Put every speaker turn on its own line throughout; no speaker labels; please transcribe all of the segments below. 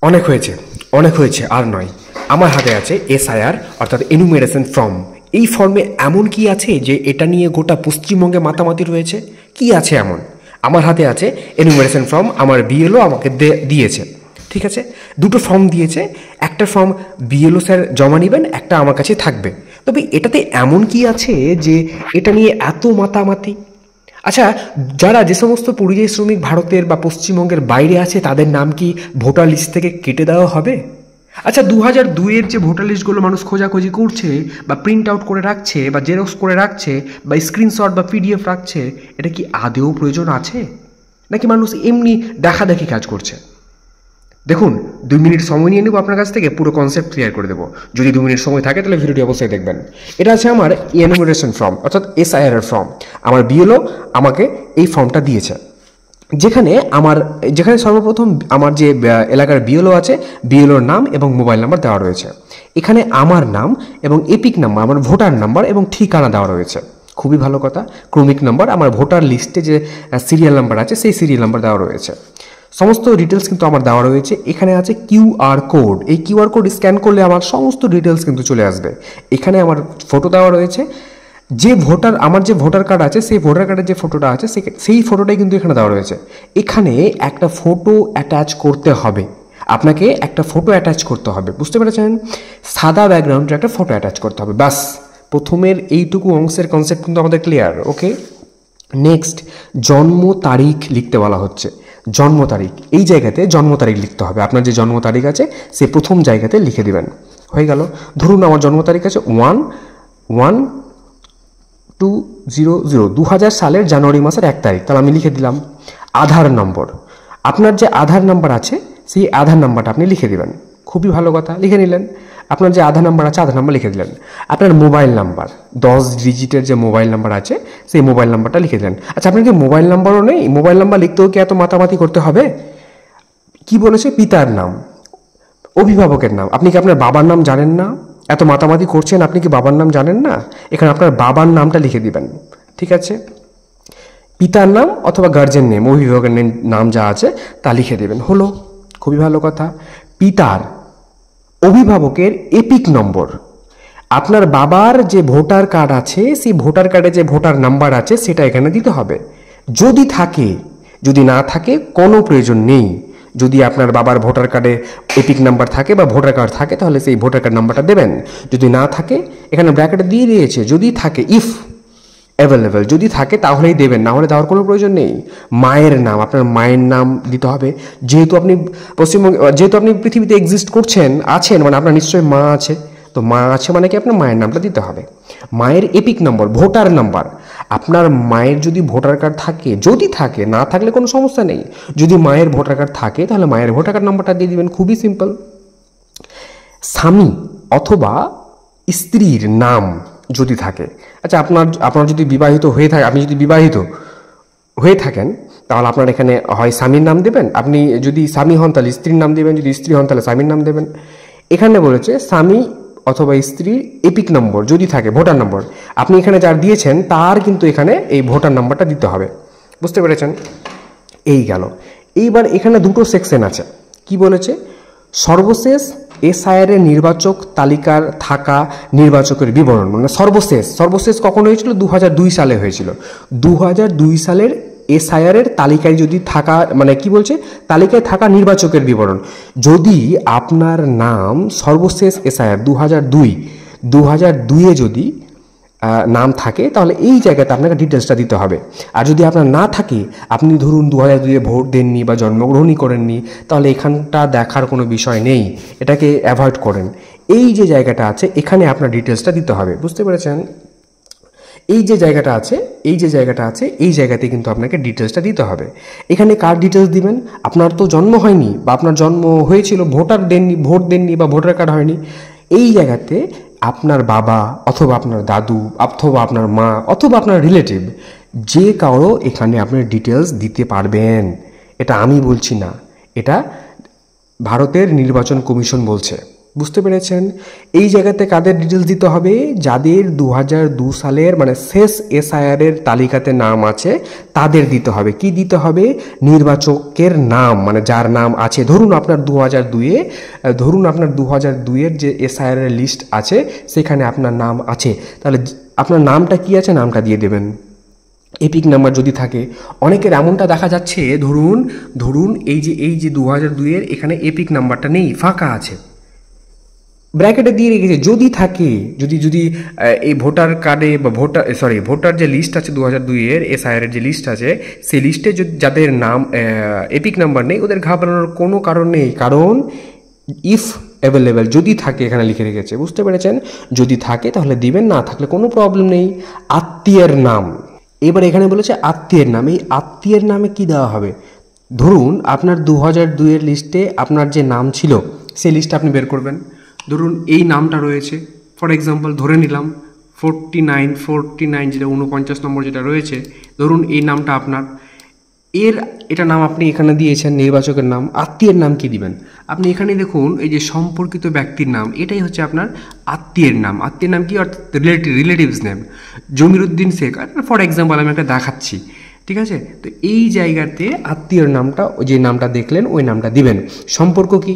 অনেক হয়েছে, অনেক হয়েছে, আর নয়। আমার হাতে আছে এসআইআর অর্থাৎ এনুমেরেশন ফর্ম। এই ফর্মে এমন কি আছে যে এটা নিয়ে গোটা পশ্চিমবঙ্গে মাতামাতি রয়েছে? কি আছে এমন? আমার হাতে আছে এনুমেরেশন ফর্ম, আমার বিএলও আমাকে দিয়েছে। ঠিক আছে, দুটো ফর্ম দিয়েছে, একটা ফর্ম বিএলও স্যার জমা নেবেন, একটা আমার কাছে থাকবে। তবে এটাতে এমন কি আছে যে এটা নিয়ে এত মাতামাতি? আচ্ছা, যারা যে সমস্ত পরিযায়ী শ্রমিক ভারতের বা পশ্চিমবঙ্গের বাইরে আছে তাদের নাম কি ভোটার লিস্ট থেকে কেটে দেওয়া হবে? আচ্ছা, 2002-এর যে ভোটার লিস্টগুলো মানুষ খোঁজাখুঁজি করছে বা প্রিন্ট আউট করে রাখছে বা জেরক্স করে রাখছে বা স্ক্রিনশট বা পিডিএফ রাখছে, এটা কি আদৌ প্রয়োজন আছে, নাকি মানুষ এমনি দেখাদেখি কাজ করছে? দেখুন, 2 মিনিট সময় নিয়ে নেব আপনার কাছ থেকে, পুরো কনসেপ্ট ক্লিয়ার করে দেবো। যদি 2 মিনিট সময় থাকে তাহলে ভিডিওটি অবশ্যই দেখবেন। এটা আছে আমার এনুমেরেশন ফর্ম অর্থাৎ এসআইআর এর ফর্ম। আমার বিএলও আমাকে এই ফর্মটা দিয়েছে, যেখানে সর্বপ্রথম আমার যে এলাকার বিএলও আছে, বিএলওর নাম এবং মোবাইল নাম্বার দেওয়া রয়েছে। এখানে আমার নাম এবং এপিক নাম্বার, আমার ভোটার নাম্বার এবং ঠিকানা দেওয়া রয়েছে। খুবই ভালো কথা। ক্রমিক নাম্বার, আমার ভোটার লিস্টে যে সিরিয়াল নাম্বার আছে সেই সিরিয়াল নাম্বার দেওয়া রয়েছে। সমস্ত ডিটেলস কিন্তু আমার দেওয়া রয়েছে। এখানে আছে কিউআর কোড। এই কিউআর কোড স্ক্যান করলে আমার সমস্ত ডিটেলস কিন্তু চলে আসবে। এখানে আমার ফটো দেওয়া রয়েছে। আমার যে ভোটার কার্ড আছে সেই ভোটার কার্ডের যে ফটোটা আছে সেই ফটোটাই কিন্তু এখানে দেওয়া রয়েছে। এখানে একটা ফটো অ্যাটাচ করতে হবে, আপনাকে একটা ফটো অ্যাটাচ করতে হবে, বুঝতে পেরেছেন? সাদা ব্যাকগ্রাউন্ডে একটা ফটো অ্যাটাচ করতে হবে, ব্যাস। প্রথমের এইটুকু অংশের কনসেপ্ট কিন্তু আমাদের ক্লিয়ার। ওকে, নেক্সট, জন্ম তারিখ লিখতে বলা হচ্ছে। জন্ম তারিখ, এই জায়গাতে জন্ম তারিখ লিখতে হবে। আপনার যে জন্ম তারিখ আছে সে প্রথম জায়গাতে লিখে দিবেন। হয়ে গেল। ধরুন আমার জন্ম তারিখ আছে 1/1/2000, 2000 সালের জানুয়ারি মাসের 1 তারিখ, তাহলে আমি লিখে দিলাম। আধার নম্বর, আপনার যে আধার নাম্বার আছে সেই আধার নাম্বারটা আপনি লিখে দিবেন। খুবই ভালো কথা, লিখে নিলেন। আপনার যে আধার নাম্বার আছে আধার নাম্বার লিখে দিলেন। আপনার মোবাইল নাম্বার, 10 ডিজিটের যে মোবাইল নাম্বার আছে সেই মোবাইল নাম্বারটা লিখে দিলেন। আচ্ছা, আপনার কি মোবাইল নাম্বারও নেই? মোবাইল নাম্বার লিখতেও কি এত মাতামাতি করতে হবে? কি বলেছে? পিতার নাম, অভিভাবকের নাম। আপনি কি আপনার বাবার নাম জানেন না? এত মাতামাতি করছেন, আপনি কি বাবার নাম জানেন না? এখানে আপনার বাবার নামটা লিখে দিবেন। ঠিক আছে, পিতার নাম অথবা গার্জেন নেম, অভিভাবকের নাম যা আছে তা লিখে দেবেন। হলো, খুবই ভালো কথা। পিতার, অভিভাবকের এপিক নম্বর, আপনার বাবার যে ভোটার কার্ড আছে সেই ভোটার কার্ডে যে ভোটার নাম্বার আছে সেটা এখানে দিতে হবে, যদি থাকে। যদি না থাকে কোনো প্রয়োজন নেই। যদি আপনার বাবার ভোটার কার্ডে এপিক নাম্বার থাকে বা ভোটার কার্ড থাকে তাহলে সেই ভোটার কার্ড নাম্বারটা দেবেন। যদি না থাকে এখানে ব্র্যাকেটে দিয়ে দিয়েছে, যদি থাকে, ইফ অ্যাভেলেবেল, যদি থাকে তাহলেই দেবেন, না হলে দেওয়ার কোনো প্রয়োজন নেই। মায়ের নাম, আপনার মায়ের নাম দিতে হবে। যেহেতু আপনি পৃথিবীতে এক্সিস্ট আছেন, মানে আপনার নিশ্চয়ই মা আছে, তো মা আছে মানে কি আপনার মায়ের নামটা দিতে হবে। মায়ের এপিক নম্বর, ভোটার নাম্বার, আপনার মায়ের যদি ভোটার কার্ড থাকে, যদি থাকে, না থাকলে কোনো সমস্যা নেই। যদি মায়ের ভোটার কার্ড থাকে তাহলে মায়ের ভোটার কার্ড নাম্বারটা দিয়ে দিবেন, খুবই সিম্পল। স্বামী অথবা স্ত্রীর নাম যদি থাকে, আচ্ছা আপনার যদি বিবাহিত হয়ে থাকে, আপনি যদি বিবাহিত হয়ে থাকেন তাহলে আপনার এখানে হয় স্বামীর নাম দেবেন, আপনি যদি স্বামী হন তাহলে স্ত্রীর নাম দেবেন, যদি স্ত্রী হন তাহলে স্বামীর নাম দেবেন। এখানে বলেছে স্বামী অথবা স্ত্রীর এপিক নম্বর যদি থাকে, ভোটার নম্বর, আপনি এখানে যার দিয়েছেন তার কিন্তু এখানে এই ভোটার নাম্বারটা দিতে হবে, বুঝতে পেরেছেন? এই গেল। এইবার এখানে দুটো সেকশন আছে। কি বলেছে? সর্বশেষ এসআইআর এর নির্বাচক তালিকার থাকা নির্বাচকের বিবরণ, মানে সর্বশেষ কখন হয়েছিল? 2002 সালে হয়েছিল। 2002 সালের এসআইআর এর তালিকায় যদি থাকা, মানে কি বলছে, তালিকায় থাকা নির্বাচকের বিবরণ, যদি আপনার নাম সর্বশেষ এসআইআর 2002-এ যদি নাম থাকে তাহলে এই জায়গাতে আপনাকে ডিটেলসটা দিতে হবে। আর যদি আপনার না থাকে, আপনি ধরুন 2002-এ ভোট দেননি বা জন্মগ্রহণই করেননি, তাহলে এখানটা দেখার কোনো বিষয় নেই, এটাকে অ্যাভয়েড করেন। এই যে জায়গাটা আছে এখানে আপনার ডিটেলসটা দিতে হবে, বুঝতে পেরেছেন? এই যে জায়গাটা আছে এই জায়গাতে কিন্তু আপনাকে ডিটেলসটা দিতে হবে। এখানে কার ডিটেলস দিবেন? আপনার তো জন্ম হয়নি বা আপনার জন্ম হয়েছিল, ভোট দেননি বা ভোটার কার্ড হয়নি, এই জায়গাতে আপনার বাবা অথবা আপনার দাদু অথবা আপনার মা অথবা আপনার রিলেটিভ যে কারো এখানে আপনার ডিটেলস দিতে পারবেন। এটা আমি বলছি না, এটা ভারতের নির্বাচন কমিশন বলছে। বুঝতে পেরেছেন? এই জায়গাতে কাদের ডিটেলস দিতে হবে? যাদের 2002 সালের মানে শেষ এসআইআরের তালিকাতে নাম আছে তাদের দিতে হবে। কি দিতে হবে? নির্বাচকের নাম, মানে যার নাম আছে। ধরুন আপনার 2002-এর যে এসআইআরের লিস্ট আছে সেখানে আপনার নাম আছে, তাহলে আপনার নামটা কি আছে নামটা দিয়ে দেবেন। এপিক নাম্বার যদি থাকে, অনেকের এমনটা দেখা যাচ্ছে, ধরুন এই যে 2002-এর এখানে এপিক নাম্বারটা নেই, ফাঁকা আছে, ব্র্যাকেটে দিয়ে রেখেছে। যদি থাকে, যদি এই ভোটার কার্ডে বা ভোটার যে লিস্ট আছে 2002-এর এসআইআর যে লিস্ট আছে সেই লিস্টে যাদের নাম এপিক নাম্বার নেই ওদের ঘাবড়ানোর কোনো কারণ নেই, কারণ ইফ অ্যাভেলেবেল যদি থাকে এখানে লিখে রেখেছে। বুঝতে পেরেছেন? যদি থাকে তাহলে দিবেন, না থাকলে কোনো প্রবলেম নেই। আত্মীয়ের নাম, এবার এখানে বলেছে আত্মীয়ের নাম। এই আত্মীয়ের নামে কি দেওয়া হবে? ধরুন আপনার 2002-এর লিস্টে আপনার যে নাম ছিল সেই লিস্টটা আপনি বের করবেন। ধরুন এই নামটা রয়েছে, ফর এক্সাম্পল ধরে নিলাম 49 যেটা 49 নম্বর যেটা রয়েছে, ধরুন এই নামটা আপনার, এটা নাম আপনি এখানে দিয়েছেন নির্বাচকের নাম। আত্মীয়ের নাম কি দিবেন? আপনি এখানে দেখুন এই যে সম্পর্কিত ব্যক্তির নাম, এটাই হচ্ছে আপনার আত্মীয়ের নাম। আত্মীয়ের নাম কি? অর্থাৎ relatives name. Jamiruddin Sheikh for example আমি একটা দেখাচ্ছি, ঠিক আছে? তো এই জায়গাতে আত্মীয়ের নামটা, যে নামটা দেখলেন ওই নামটা দিবেন। সম্পর্ক কি?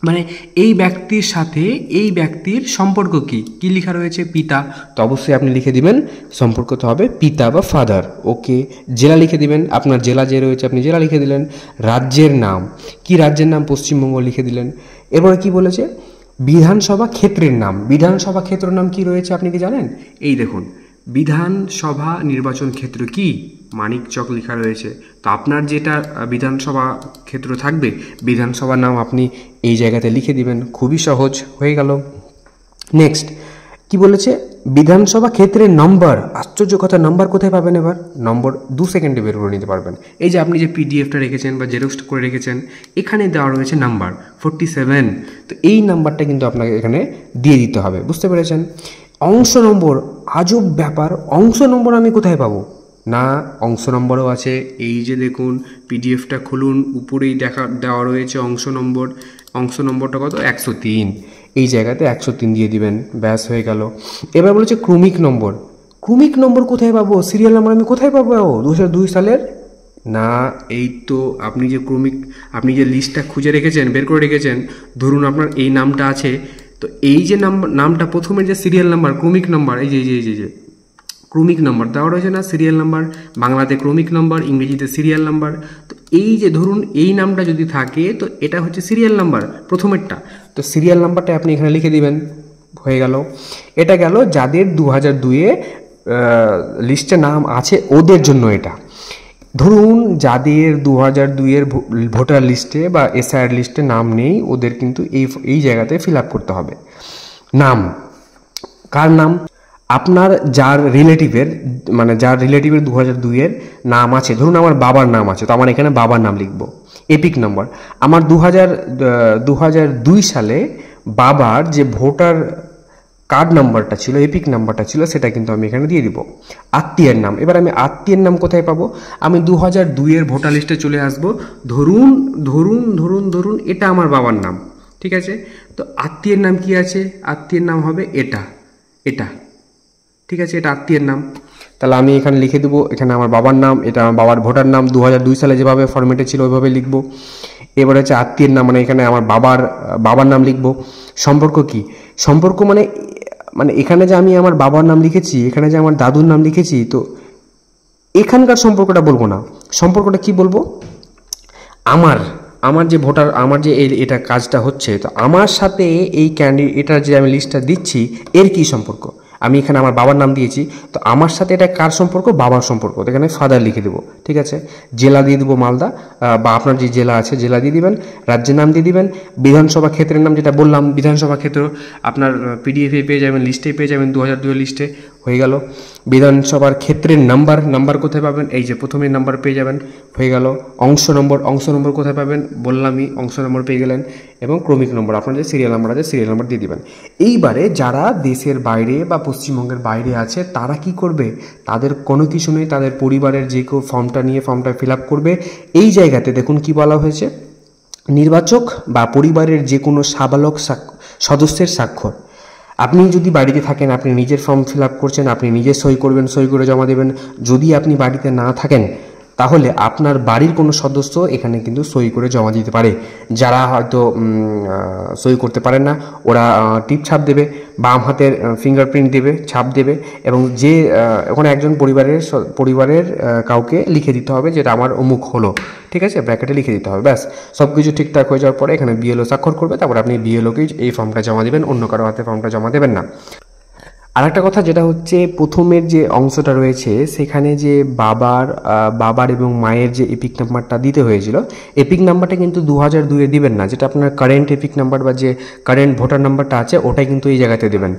মানে এই ব্যক্তির সাথে এই ব্যক্তির সম্পর্ক কি? কি লেখা রয়েছে? পিতা, তো অবশ্যই আপনি লিখে দিবেন সম্পর্ক তো হবে পিতা বা ফাদার। ওকে। জেলা লিখে দিবেন, আপনার জেলা যে রয়েছে আপনি জেলা লিখে দিলেন। রাজ্যের নাম, কি রাজ্যের নাম? পশ্চিমবঙ্গ লিখে দিলেন। এরপরে কি বলেছে? বিধানসভা ক্ষেত্রের নাম। বিধানসভা ক্ষেত্রের নাম কি রয়েছে আপনি কি জানেন? এই দেখুন, বিধানসভা নির্বাচন ক্ষেত্র কি? মানিকচক লেখা রয়েছে। তো আপনার যেটা বিধানসভা ক্ষেত্র থাকবে বিধানসভার নাম আপনি এই জায়গাতে লিখে দিবেন। খুবই সহজ হয়ে গেল। নেক্সট কি বলেছে? বিধানসভা ক্ষেত্রের নম্বর। আশ্চর্য কথা, নম্বর কোথায় পাবেন? এবার নম্বর 2 সেকেন্ডে বের করে নিতে পারবেন। এই যে আপনি যে পিডিএফটা রেখেছেন বা জেরক্স করে রেখেছেন, এখানে দেওয়া রয়েছে নাম্বার 47। তো এই নাম্বারটা কিন্তু আপনাকে এখানে দিয়ে দিতে হবে। বুঝতে পেরেছেন? অংশ নম্বর, আজব ব্যাপার, অংশ নম্বর আমি কোথায় পাবো? না, অংশ নম্বরও আছে। এই যে দেখুন পিডিএফটা খুলুন, উপরেই দেওয়া রয়েছে অংশ নম্বর। অংশ নম্বরটা কত? 103। এই জায়গাতে 103 দিয়ে দিবেন, ব্যাস হয়ে গেল। এবার বলেছে ক্রমিক নম্বর। ক্রমিক নম্বর কোথায় পাবো? সিরিয়াল নাম্বার আমি কোথায় পাবো 2002 সালের? না, এই তো আপনি যে লিস্টটা খুঁজে রেখেছেন, বের করে রেখেছেন, ধরুন আপনার এই নামটা আছে, তো এই যে নামটা প্রথমে যে সিরিয়াল নাম্বার, ক্রমিক নাম্বার, এই যে ক্রমিক নাম্বার দেওয়া রয়েছে না, সিরিয়াল নাম্বার, বাংলাতে ক্রমিক নাম্বার, ইংরেজিতে সিরিয়াল নাম্বার। তো এই যে ধরুন এই নামটা যদি থাকে তো এটা হচ্ছে সিরিয়াল নাম্বার প্রথমেরটা, তো সিরিয়াল নাম্বারটা আপনি এখানে লিখে দিবেন। হয়ে গেল। এটা গেল যাদের 2002-এ লিস্টে নাম আছে ওদের জন্য এটা। ধরুন যাদের 2002-এর ভোটার লিস্টে বা এসআইআর লিস্টে নাম নেই ওদের কিন্তু এই জায়গাতে ফিল আপ করতে হবে। নাম, কার নাম? আপনার যার রিলেটিভের 2002-এর নাম আছে, ধরুন আমার বাবার নাম আছে, তো আমার এখানে বাবার নাম লিখব। এপিক নাম্বার, আমার 2002 সালে বাবার যে ভোটার কার্ড নাম্বারটা ছিল, এপিক নাম্বারটা ছিল, সেটা কিন্তু আমি এখানে দিয়ে দিব। আত্মীয়ের নাম, এবার আমি আত্মীয়ের নাম কোথায় পাবো? আমি 2002-এর ভোটার লিস্টে চলে আসব। ধরুন এটা আমার বাবার নাম, ঠিক আছে? তো আত্মীয়ের নাম কি আছে? আত্মীয়ের নাম হবে এটা, ঠিক আছে? এটা আত্মীয়ের নাম। তাহলে আমি এখানে লিখে দেবো, এখানে আমার বাবার নাম, এটা আমার বাবার ভোটার নাম, 2002 সালে যেভাবে ফরম্যাটে ছিল ওইভাবে লিখব। এবার হচ্ছে আত্মীয়ের নাম, মানে এখানে আমার বাবার নাম লিখব। সম্পর্ক কি? সম্পর্ক মানে এখানে যে আমি আমার বাবার নাম লিখেছি, এখানে যে আমার দাদুর নাম লিখেছি, তো এখানকার সম্পর্কটা বলবো না। সম্পর্কটা কি বলবো? আমার যে ভোটার, আমার যে এটা কাজটা হচ্ছে, তো আমার সাথে এই এটার যে আমি লিস্টটা দিচ্ছি এর কি সম্পর্ক? আমি এখানে আমার বাবার নাম দিয়েছি, তো আমার সাথে এটা কার সম্পর্ক? বাবার সম্পর্ক। তো এখানে ফাদার লিখে দেবো, ঠিক আছে? জেলা দিয়ে দেবো মালদা, বা আপনার যে জেলা আছে জেলা দিয়ে দিবেন, রাজ্যের নাম দিয়ে দিবেন। বিধানসভা ক্ষেত্রের নাম যেটা বললাম, বিধানসভা ক্ষেত্র আপনার পিডিএফে পেয়ে যাবেন, লিস্টে পেয়ে যাবেন, 2002 লিস্টে। হয়ে গেল। বিধানসভার ক্ষেত্রের নাম্বার কোথায় পাবেন? এই যে প্রথমে নাম্বার পেয়ে যাবেন, হয়ে গেল। অংশ নম্বর কোথায় পাবেন? বললামই, অংশ নম্বর পেয়ে গেলেন। এবং ক্রমিক নম্বর, আপনার যে সিরিয়াল নাম্বার আছে সিরিয়াল নাম্বার দিয়ে দিবেন। এইবারে যারা দেশের বাইরে বা পশ্চিমবঙ্গের বাইরে আছে তারা কি করবে? তাদের কোনো কিছু নেই, তাদের পরিবারের যে কেউ ফর্মটা ফিল আপ করবে। এই জায়গাতে দেখুন কি বলা হয়েছে, নির্বাচক বা পরিবারের যে কোনো সদস্যের স্বাক্ষর। আপনি যদি বাড়িতে থাকেন, আপনি নিজের ফর্ম ফিল আপ করছেন, আপনি নিজে সই করবেন, সই করে জমা দেবেন। যদি আপনি বাড়িতে না থাকেন তাহলে আপনার বাড়ির কোনো সদস্য এখানে কিন্তু সই করে জমা দিতে পারে। যারা হয়তো সই করতে পারেন না ওরা টিপ ছাপ দেবে, বাম হাতের ফিঙ্গারপ্রিন্ট দেবে, ছাপ দেবে, এবং যে ওখানে একজন পরিবারের কাউকে লিখে দিতে হবে যেটা আমার অমুক হলো, ঠিক আছে, ব্র্যাকেটে লিখে দিতে হবে। ব্যাস সব কিছু ঠিকঠাক হয়ে যাওয়ার পরে এখানে বিএলও স্বাক্ষর করবে, তারপর আপনি বিএলওকেই এই ফর্মটা জমা দেবেন, অন্য কারো হাতে ফর্মটা জমা দেবেন না। আরেকটা কথা যেটা হচ্ছে, প্রথমের যে অংশটা রয়েছে সেখানে যে বাবার এবং মায়ের যে এপিক নাম্বারটা দিতে হয়েছিল, এপিক নাম্বারটা কিন্তু 2002-এ দিবেন না, যেটা আপনার কারেন্ট এপিক নাম্বার বা যে কারেন্ট ভোটার নাম্বারটা আছে ওটাই কিন্তু এই জায়গাতে দেবেন।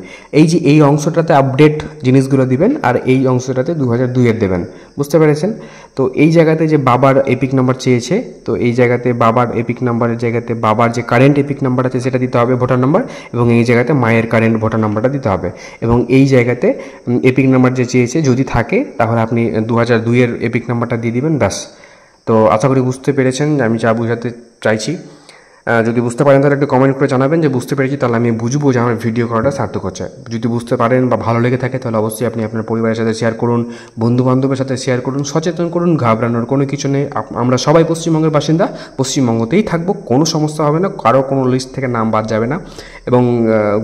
এই অংশটাতে আপডেট জিনিসগুলো দিবেন, আর এই অংশটাতে 2002-এর দেবেন। বুঝতে পেরেছেন? তো এই জায়গাতে যে বাবার এপিক নাম্বার চেয়েছে, তো এই জায়গাতে বাবার এপিক নাম্বারের জায়গাতে বাবার যে কারেন্ট এপিক নাম্বার আছে সেটা দিতে হবে, ভোটার নাম্বার, এবং এই জায়গাতে মায়ের কারেন্ট ভোটার নাম্বারটা দিতে হবে। এবং এই জায়গাতে এপিক নাম্বার যে চেয়েছে যদি থাকে তাহলে আপনি 2002-এর এপিক নাম্বারটা দিয়ে দিবেন, ব্যাস। তো আশা করি বুঝতে পেরেছেন আমি যা বোঝাতে চাইছি। যদি বুঝতে পারেন তাহলে একটু কমেন্ট করে জানাবেন যে বুঝতে পেরেছি, তাহলে আমি বুঝবো যে আমার ভিডিও করাটা সার্থক হচ্ছে। যদি বুঝতে পারেন বা ভালো লেগে থাকে তাহলে অবশ্যই আপনি আপনার পরিবারের সাথে শেয়ার করুন, বন্ধুবান্ধবের সাথে শেয়ার করুন, সচেতন করুন। ঘাবড়ানোর কোনো কিছু নেই, আমরা সবাই পশ্চিমবঙ্গের বাসিন্দা, পশ্চিমবঙ্গতেই থাকবো, কোনো সমস্যা হবে না, কারো কোনো লিস্ট থেকে নাম বাদ যাবে না, এবং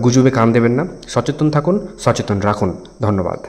গুজবে কান দেবেন না। সচেতন থাকুন, সচেতন রাখুন। ধন্যবাদ।